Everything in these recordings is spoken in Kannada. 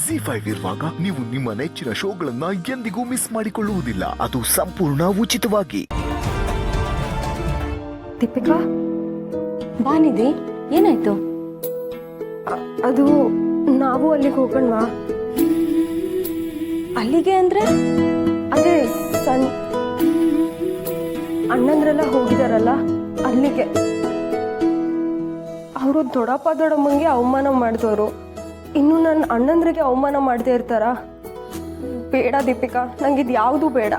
ಜಿ5 ಇರುವಾಗ ನೀವು ನಿಮ್ಮ ನೆಚ್ಚಿನ ಶೋಗಳನ್ನ ಎಂದಿಗೂ ಮಿಸ್ ಮಾಡಿಕೊಳ್ಳುವುದಿಲ್ಲ. ಅದು ಸಂಪೂರ್ಣ ಉಚಿತವಾಗಿ. ದೀಪಿಕಾ, ಬಾನಿದೆ, ಏನಾಯ್ತು? ಅದು ನಾವು ಅಲ್ಲಿಗೆ ಹೋಗೋಣವಾ? ಅಲ್ಲಿಗೆ ಅಂದ್ರೆ? ಅದೇ ಅಣ್ಣಂದ್ರೆಲ್ಲ ಹೋಗಿದಾರಲ್ಲ ಅಲ್ಲಿಗೆ. ಅವರು ದೊಡ್ಡಪ್ಪ ದೊಡ್ಡಮ್ಮಂಗೆ ಅವಮಾನ ಮಾಡಿದವರು, ಇನ್ನು ನನ್ನ ಅಣ್ಣಂದ್ರಿಗೆ ಅವಮಾನ ಮಾಡದೇ ಇರ್ತಾರ? ಬೇಡ ದೀಪಿಕಾ, ನಂಗಿದು ಯಾವುದು ಬೇಡ.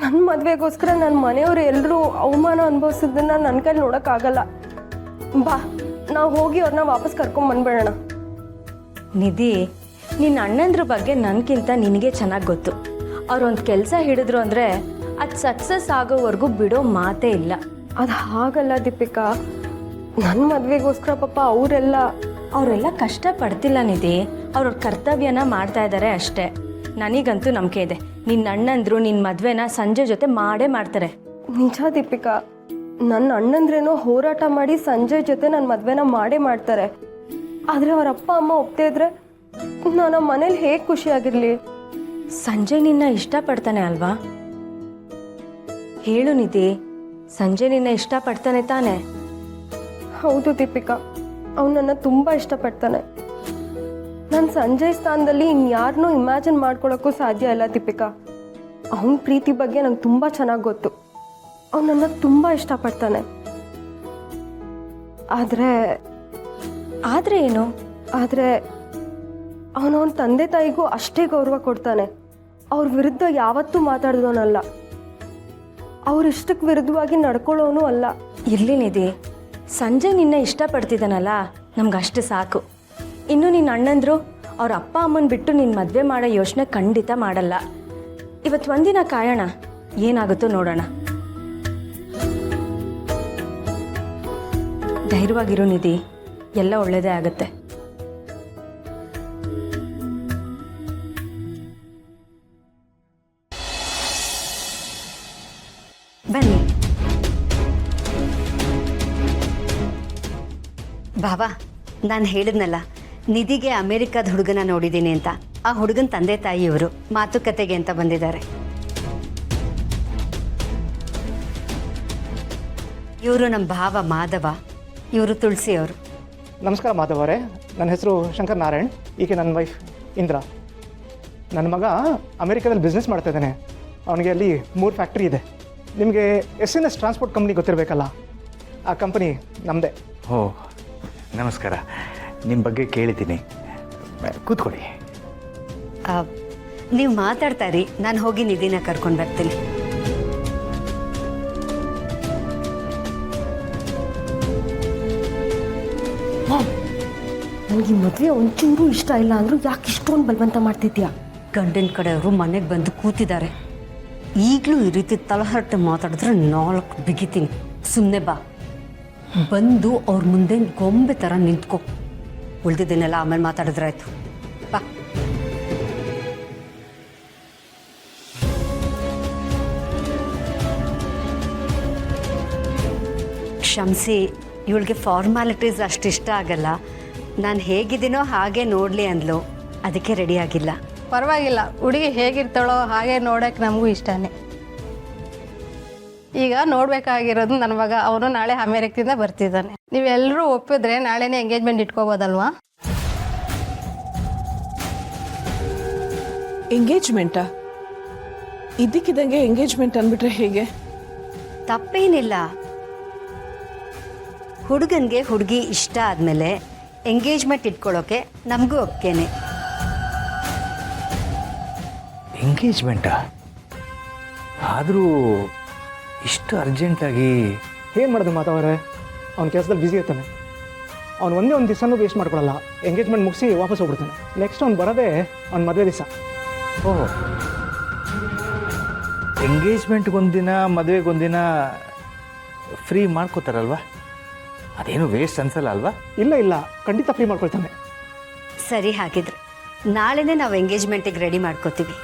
ನನ್ನ ಮದುವೆಗೋಸ್ಕರ ನನ್ನ ಮನೆಯವರು ಎಲ್ಲರೂ ಅವಮಾನ ಅನುಭವಿಸಿದ್ದನ್ನ ನನ್ನ ಕೈಲಿ ನೋಡೋಕ್ಕಾಗಲ್ಲ. ಬಾ, ನಾವು ಹೋಗಿ ಅವ್ರನ್ನ ವಾಪಸ್ ಕರ್ಕೊಂಬಂದ್ಬೇಡೋಣ. ನಿಧಿ, ನಿನ್ನ ಅಣ್ಣಂದ್ರ ಬಗ್ಗೆ ನನಗಿಂತ ನಿನಗೆ ಚೆನ್ನಾಗಿ ಗೊತ್ತು. ಅವ್ರೊಂದು ಕೆಲಸ ಹಿಡಿದ್ರು ಅಂದರೆ ಅದು ಸಕ್ಸಸ್ ಆಗೋವರೆಗೂ ಬಿಡೋ ಮಾತೇ ಇಲ್ಲ. ಅದು ಹಾಗಲ್ಲ ದೀಪಿಕಾ, ನನ್ನ ಮದುವೆಗೋಸ್ಕರ ಪಾಪ ಅವರೆಲ್ಲ ಕಷ್ಟಪಡ್ತಿಲ್ಲ ನಿಧಿ, ಅವ್ರವ್ರ ಕರ್ತವ್ಯನ ಮಾಡ್ತಾ ಇದ್ದಾರೆ ಅಷ್ಟೇ. ನನಗಂತೂ ನಂಬಿಕೆ ಇದೆ, ನಿನ್ನ ಅಣ್ಣಂದ್ರು ನಿನ್ನ ಮದುವೆನ ಸಂಜೆ ಜೊತೆ ಮಾಡೇ ಮಾಡ್ತಾರೆ. ನಿಜ ದೀಪಿಕಾ, ನನ್ನ ಅಣ್ಣಂದ್ರೇನೋ ಹೋರಾಟ ಮಾಡಿ ಸಂಜಯ್ ಜೊತೆ ನನ್ನ ಮದುವೆನ ಮಾಡೇ ಮಾಡ್ತಾರೆ. ಆದರೆ ಅವರ ಅಪ್ಪ ಅಮ್ಮ ಒಪ್ತೇ ಇದ್ರೆ ನಾನು ಮನೇಲಿ ಹೇಗೆ ಖುಷಿಯಾಗಿರಲಿ? ಸಂಜಯ್ ನಿನ್ನ ಇಷ್ಟಪಡ್ತಾನೆ ಅಲ್ವಾ? ಹೇಳು ನಿಧಿ, ಸಂಜಯ್ ನಿನ್ನ ಇಷ್ಟಪಡ್ತಾನೆ ತಾನೆ? ಹೌದು ದೀಪಿಕಾ, ಅವನು ನನ್ನ ತುಂಬ ಇಷ್ಟಪಡ್ತಾನೆ. ನಾನು ಸಂಜಯ್ ಸ್ಥಾನದಲ್ಲಿ ಇನ್ಯಾರನ್ನೂ ಇಮ್ಯಾಜಿನ್ ಮಾಡ್ಕೊಳ್ಳೋಕ್ಕೂ ಸಾಧ್ಯ ಇಲ್ಲ ದೀಪಿಕಾ. ಅವನ ಪ್ರೀತಿ ಬಗ್ಗೆ ನಂಗೆ ತುಂಬ ಚೆನ್ನಾಗಿ ಗೊತ್ತು. ಅವನು ನನ್ನ ತುಂಬ ಇಷ್ಟಪಡ್ತಾನೆ. ಆದರೆ ಏನು? ಆದರೆ ಅವನ ತಂದೆ ತಾಯಿಗೂ ಅಷ್ಟೇ ಗೌರವ ಕೊಡ್ತಾನೆ. ಅವ್ರ ವಿರುದ್ಧ ಯಾವತ್ತೂ ಮಾತಾಡಿದವನಲ್ಲ, ಅವ್ರ ಇಷ್ಟಕ್ಕೆ ವಿರುದ್ಧವಾಗಿ ನಡ್ಕೊಳ್ಳೋನು ಅಲ್ಲ. ಇರಲಿ ನಿಧಿ, ಸಂಜಯ್ ನಿನ್ನ ಇಷ್ಟಪಡ್ತಿದ್ದಾನಲ್ಲ, ನಮ್ಗಷ್ಟು ಸಾಕು. ಇನ್ನು ನಿನ್ನ ಅಣ್ಣಂದ್ರು ಅವ್ರ ಅಪ್ಪ ಅಮ್ಮನ ಬಿಟ್ಟು ನಿನ್ನ ಮದುವೆ ಮಾಡೋ ಯೋಚನೆ ಖಂಡಿತ ಮಾಡಲ್ಲ. ಇವತ್ತು ಒಂದಿನ ಕಾಯೋಣ, ಏನಾಗುತ್ತೋ ನೋಡೋಣ. ಧೈರ್ಯವಾಗಿರು ನಿಧಿ, ಎಲ್ಲ ಒಳ್ಳೆಯದೇ ಆಗುತ್ತೆ. ಬನ್ನಿ ಬಾಬಾ. ನಾನು ಹೇಳಿದ್ನಲ್ಲ, ನಿಧಿಗೆ ಅಮೇರಿಕಾದ ಹುಡುಗನ ನೋಡಿದ್ದೀನಿ ಅಂತ. ಆ ಹುಡುಗನ ತಂದೆ ತಾಯಿ ಇವರು ಮಾತುಕತೆಗೆ ಅಂತ ಬಂದಿದ್ದಾರೆ. ಇವರು ನಮ್ಮ ಭಾವ ಮಾಧವ, ಇವರು ತುಳಸಿ ಅವರು. ನಮಸ್ಕಾರ ಮಾಧವ್ ಅವರೇ, ನನ್ನ ಹೆಸರು ಶಂಕರ್ ನಾರಾಯಣ್. ಈಕೆ ನನ್ನ ವೈಫ್ ಇಂದ್ರ. ನನ್ನ ಮಗ ಅಮೇರಿಕಾದಲ್ಲಿ ಬಿಸ್ನೆಸ್ ಮಾಡ್ತಾ ಇದ್ದಾನೆ. ಅವನಿಗೆ ಅಲ್ಲಿ 3 ಫ್ಯಾಕ್ಟ್ರಿ ಇದೆ. ನಿಮಗೆ SNS ಟ್ರಾನ್ಸ್ಪೋರ್ಟ್ ಕಂಪ್ನಿ ಗೊತ್ತಿರಬೇಕಲ್ಲ, ಆ ಕಂಪನಿ ನಮ್ಮದೇ. ಓ ನಮಸ್ಕಾರ, ನಿಮ್ಮ ಬಗ್ಗೆ ಕೇಳಿದ್ದೀನಿ, ಕೂತ್ಕೊಳ್ಳಿ. ನೀವು ಮಾತಾಡ್ತಾ ಇರಿ, ನಾನು ಹೋಗಿ ನಿಧಿನ ಕರ್ಕೊಂಡು ಬರ್ತೀನಿ. ನನಗೆ ಮದುವೆ ಒಂಚೂರು ಇಷ್ಟ ಇಲ್ಲ ಅಂದರೂ ಯಾಕೆ ಇಷ್ಟೊಂದು ಬಲವಂತ ಮಾಡ್ತಿದ್ಯಾ? ಗಂಡನ ಕಡೆಯವರು ಮನೆಗೆ ಬಂದು ಕೂತಿದ್ದಾರೆ. ಈಗಲೂ ಈ ರೀತಿ ತಲಹರಟೆ ಮಾತಾಡಿದ್ರೆ 4 ಬಿಗಿತೀನಿ. ಸುಮ್ಮನೆ ಬಾ, ಬಂದು ಅವ್ರ ಮುಂದೆ ಗೊಂಬೆ ಥರ ನಿಂತ್ಕೊ. ಉಳಿದಿದ್ದನ್ನೆಲ್ಲ ಆಮೇಲೆ ಮಾತಾಡಿದ್ರಾಯ್ತು. ಬಾ. ಕ್ಷಮಿಸಿ, ಇವಳಿಗೆ ಫಾರ್ಮಾಲಿಟೀಸ್ ಅಷ್ಟು ಇಷ್ಟ ಆಗಲ್ಲ. ನಾನು ಹೇಗಿದ್ದೀನೋ ಹಾಗೆ ನೋಡಲಿ ಅಂದ್ಲು, ಅದಕ್ಕೆ ರೆಡಿ ಆಗಿಲ್ಲ. ಪರವಾಗಿಲ್ಲ, ಹುಡುಗಿ ಹೇಗಿರ್ತಾಳೋ ಹಾಗೆ ನೋಡೋಕೆ ನಮಗೂ ಇಷ್ಟನೇ. ಈಗ ನೋಡಬೇಕಾಗಿರೋದು ನನ್ನ ಮಗ, ಅವನು ನಾಳೆ ಅಮೇರಿಕದಿಂದ ಬರ್ತಿದ್ದಾನೆ. ನೀವೆಲ್ಲರೂ ಒಪ್ಪಿದ್ರೆ ನಾಳೆನೇ ಎಂಗೇಜ್ಮೆಂಟ್ ಇಟ್ಕೋಬೋದಲ್ವಾ? ಎಂಗೇಜ್ಮೆಂಟಾ? ಇದ್ದಕ್ಕಿದ್ದಂಗೆ ಎಂಗೇಜ್ಮೆಂಟ್ ಅಂದ್ಬಿಟ್ರೆ ಹೇಗೆ? ತಪ್ಪೇನಿಲ್ಲ. ಹುಡುಗನಿಗೆ ಹುಡುಗಿ ಇಷ್ಟ ಆದಮೇಲೆ ಎಂಗೇಜ್ಮೆಂಟ್ ಇಟ್ಕೊಳ್ಳೋಕೆ ನಮಗೂ ಒಪ್ಕೇನೆ. ಎಂಗೇಜ್ಮೆಂಟಾ? ಆದರೂ ಇಷ್ಟು ಅರ್ಜೆಂಟಾಗಿ ಏನು ಮಾಡೋದು ಮಾಧವ್ ಅವರೇ? ಅವ್ನ ಕೆಲಸದಲ್ಲಿ ಬ್ಯುಸಿ ಇರ್ತಾನೆ. ಅವ್ನು ಒಂದೇ ಒಂದು ದಿವಸನೂ ವೇಸ್ಟ್ ಮಾಡ್ಕೊಳ್ಳಲ್ಲ. ಎಂಗೇಜ್ಮೆಂಟ್ ಮುಗಿಸಿ ವಾಪಸ್ ಹೋಗ್ಬಿಡ್ತಾನೆ. ನೆಕ್ಸ್ಟ್ ಅವ್ನು ಬರೋದೇ ಅವ್ನ ಮದುವೆ ದಿವಸ. ಓಹ್, ಎಂಗೇಜ್ಮೆಂಟ್ಗೊಂದಿನ ಮದುವೆಗೊಂದಿನ ಫ್ರೀ ಮಾಡ್ಕೋತಾರಲ್ವ? ಅದೇನು ವೇಸ್ಟ್ ಅನ್ಸಲ್ಲ ಅಲ್ವಾ? ಇಲ್ಲ, ಖಂಡಿತ ಫ್ರೀ ಮಾಡ್ಕೊಳ್ತಾನೆ. ಸರಿ, ಹಾಗಿದ್ರೆ ನಾಳೆನೇ ನಾವು ಎಂಗೇಜ್ಮೆಂಟಿಗೆ ರೆಡಿ ಮಾಡ್ಕೋತೀವಿ.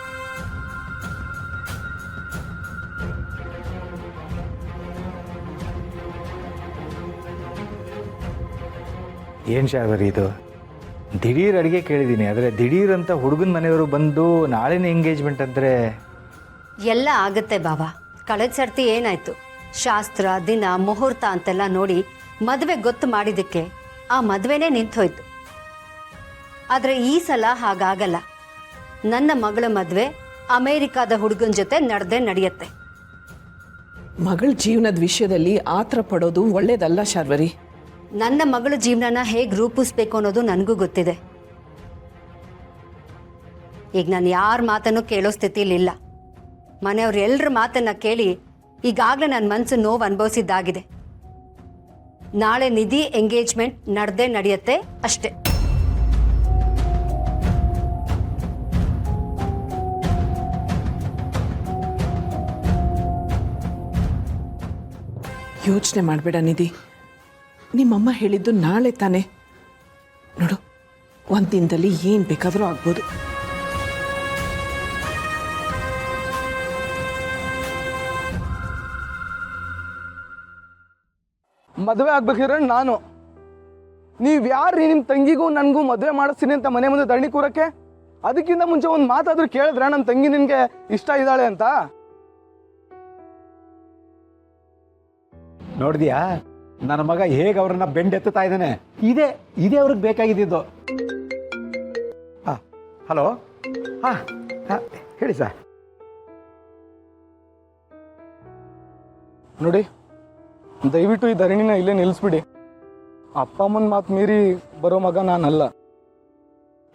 ಏನು ಶಾರ್ವರಿ ಇದು? ದಿಢೀರ್ ಅಡುಗೆ ಕೇಳಿದ್ದೀನಿ, ಆದರೆ ದಿಢೀರ್ ಅಂತ ಹುಡುಗನ ಮನೆಯವರು ಬಂದು ನಾಳೆನೇ ಎಂಗೇಜ್ಮೆಂಟ್ ಅಂದರೆ ಎಲ್ಲ ಆಗುತ್ತೆ ಬಾಬಾ. ಕಳೆದ ಸರ್ತಿ ಏನಾಯ್ತು, ಶಾಸ್ತ್ರ ದಿನ ಮುಹೂರ್ತ ಅಂತೆಲ್ಲ ನೋಡಿ ಮದುವೆ ಗೊತ್ತು ಮಾಡಿದ್ದಕ್ಕೆ ಆ ಮದುವೆನೇ ನಿಂತೋಯ್ತು. ಆದರೆ ಈ ಸಲ ಹಾಗಾಗಲ್ಲ. ನನ್ನ ಮಗಳ ಮದುವೆ ಅಮೇರಿಕಾದ ಹುಡುಗನ ಜೊತೆ ನಡೆಯುತ್ತೆ. ಮಗಳ ಜೀವನದ ವಿಷಯದಲ್ಲಿ ಆತರ ಪಡೋದು ಒಳ್ಳೇದಲ್ಲ ಶಾರ್ವರಿ. ನನ್ನ ಮಗಳ ಜೀವನನ ಹೇಗೆ ರೂಪಿಸ್ಬೇಕು ಅನ್ನೋದು ನನಗೂ ಗೊತ್ತಿದೆ. ಈಗ ನಾನು ಯಾರ ಮಾತನ್ನು ಕೇಳೋ ಸ್ಥಿತಿಲಿಲ್ಲ. ಮನೆಯವ್ರ ಎಲ್ಲರ ಮಾತನ್ನ ಕೇಳಿ ಈಗಾಗಲೇ ನನ್ನ ಮನಸ್ಸು ನೋವು ಅನುಭವಿಸಿದ್ದಾಗಿದೆ. ನಾಳೆ ನಿಧಿ ಎಂಗೇಜ್ಮೆಂಟ್ ನಡೆಯುತ್ತೆ ಅಷ್ಟೇ. ಯೋಚನೆ ಮಾಡಬೇಡ ನಿಧಿ. ನಿಮ್ಮಮ್ಮ ಹೇಳಿದ್ದು ನಾಳೆ ತಾನೆ. ನೋಡು, ಒಂದು ದಿನದಲ್ಲಿ ಏನು ಬೇಕಾದರೂ ಆಗ್ಬೋದು. ಮದುವೆ ಆಗ್ಬೇಕಿದ್ರೆ ನಾನು, ನೀವು ಯಾರು ನಿಮ್ಮ ತಂಗಿಗೂ ನನಗೂ ಮದುವೆ ಮಾಡಿಸ್ತೀನಿ ಅಂತ ಮನೆ ಮುಂದೆ ಧರಣಿ ಕೂರಕ್ಕೆ? ಅದಕ್ಕಿಂತ ಮುಂಚೆ ಒಂದು ಮಾತಾದ್ರೂ ಕೇಳಿದ್ರೆ ನನ್ನ ತಂಗಿ ನಿನಗೆ ಇಷ್ಟ ಇದ್ದಾಳೆ ಅಂತ? ನೋಡಿದ್ಯಾ ನನ್ನ ಮಗ ಹೇಗೆ ಅವ್ರನ್ನ ಬೆಂಡೆತ್ತಾ ಇದ್ದಾನೆ? ಇದೇ ಅವ್ರಿಗೆ ಬೇಕಾಗಿದ್ದು. ಹಲೋ, ಹೇಳಿ ಸರ್. ನೋಡಿ, ದಯವಿಟ್ಟು ಈ ಧರಣಿನ ಇಲ್ಲೇ ನಿಲ್ಲಿಸ್ಬಿಡಿ. ಅಪ್ಪ ಅಮ್ಮನ ಮಾತು ಮೀರಿ ಬರೋ ಮಗ ನಾನಲ್ಲ.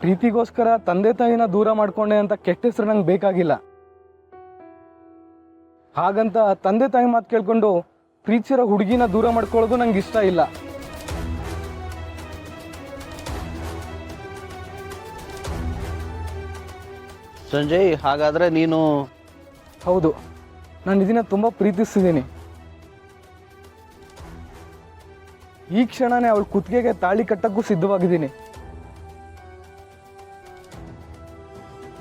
ಪ್ರೀತಿಗೋಸ್ಕರ ತಂದೆ ತಾಯಿನ ದೂರ ಮಾಡ್ಕೊಂಡೆ ಅಂತ ಕೆಟ್ಟ ಹೆಸರು ನಂಗೆ ಬೇಕಾಗಿಲ್ಲ. ಹಾಗಂತ ತಂದೆ ತಾಯಿ ಮಾತು ಕೇಳ್ಕೊಂಡು ಪ್ರೀತಿಸಿರೋ ಹುಡುಗಿನ ದೂರ ಮಾಡ್ಕೊಳ್ಳೋದು ನಂಗೆ ಇಷ್ಟ ಇಲ್ಲ. ಸಂಜಯ್, ಹಾಗಾದ್ರೆ ನೀನು? ಹೌದು, ನಾನು ಇದನ್ನ ತುಂಬ ಪ್ರೀತಿಸ್ತಿದ್ದೀನಿ. ಈ ಕ್ಷಣನೇ ಅವಳ ಕುತ್ತಿಗೆಗೆ ತಾಳಿ ಕಟ್ಟಕ್ಕೂ ಸಿದ್ಧವಾಗಿದ್ದೀನಿ.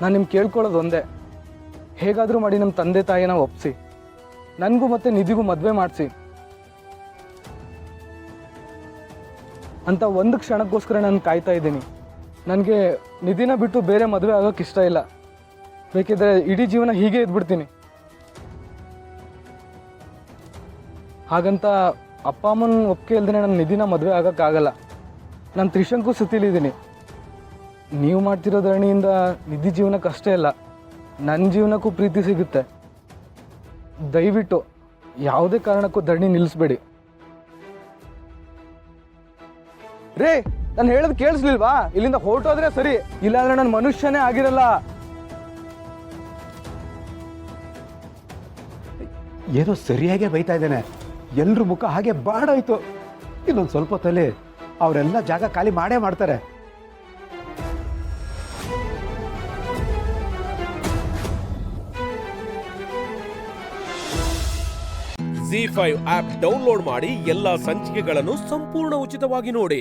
ನಾನು ನಿಮ್ಗೆ ಕೇಳ್ಕೊಳ್ಳೋದು ಒಂದೇ, ಹೇಗಾದರೂ ಮಾಡಿ ನಮ್ಮ ತಂದೆ ತಾಯಿನ ಒಪ್ಪಿಸಿ, ನನಗೂ ಮತ್ತೆ ನಿಧಿಗೂ ಮದುವೆ ಮಾಡಿಸಿ ಅಂತ ಒಂದು ಕ್ಷಣಕ್ಕೋಸ್ಕರ ನಾನು ಕಾಯ್ತಾ ಇದ್ದೀನಿ. ನನಗೆ ನಿಧಿನ ಬಿಟ್ಟು ಬೇರೆ ಮದುವೆ ಆಗೋಕ್ಕೆ ಇಷ್ಟ ಇಲ್ಲ. ಬೇಕಿದ್ರೆ ಇಡೀ ಜೀವನ ಹೀಗೆ ಇದ್ಬಿಡ್ತೀನಿ. ಹಾಗಂತ ಅಪ್ಪ ಅಮ್ಮನ ಒಪ್ಪಿಗೆ ಇಲ್ದೇ ನನ್ನ ನಿಧಿನ ಮದುವೆ ಆಗೋಕ್ಕಾಗಲ್ಲ. ನಾನು ತ್ರಿಶಂಕು ಸ್ಥಿತಿಲಿದ್ದೀನಿ. ನೀವು ಮಾಡ್ತಿರೋ ಧರಣಿಯಿಂದ ನಿಧಿ ಜೀವನಕ್ಕೆ ಅಷ್ಟೇ ಅಲ್ಲ, ನನ್ನ ಜೀವನಕ್ಕೂ ಪ್ರೀತಿ ಸಿಗುತ್ತೆ. ದಯವಿಟ್ಟು ಯಾವುದೇ ಕಾರಣಕ್ಕೂ ಧರಣಿ ನಿಲ್ಲಿಸ್ಬೇಡಿ. ರೇ, ನಾನು ಹೇಳೋದು ಕೇಳಿಸ್ಲಿಲ್ವಾ? ಇಲ್ಲಿಂದ ಹೊರಟೋದ್ರೆ ಸರಿ, ಇಲ್ಲಾಂದ್ರೆ ನಾನು ಮನುಷ್ಯನೇ ಆಗಿರಲ್ಲ. ಏನೋ ಸರಿಯಾಗೇ ಬೈತಾ ಇದ್ದಾನೆ. ಎಲ್ರ ಮುಖ ಹಾಗೆ ಬಾಡೋಯ್ತು. ಇನ್ನೊಂದು ಸ್ವಲ್ಪ ಹೊತ್ತಲ್ಲಿ ಅವರೆಲ್ಲ ಜಾಗ ಖಾಲಿ ಮಾಡೇ ಮಾಡ್ತಾರೆ. ZEE5 ಆಪ್ ಡೌನ್ಲೋಡ್ ಮಾಡಿ ಎಲ್ಲಾ ಸಂಚಿಕೆಗಳನ್ನು ಸಂಪೂರ್ಣ ಉಚಿತವಾಗಿ ನೋಡಿ.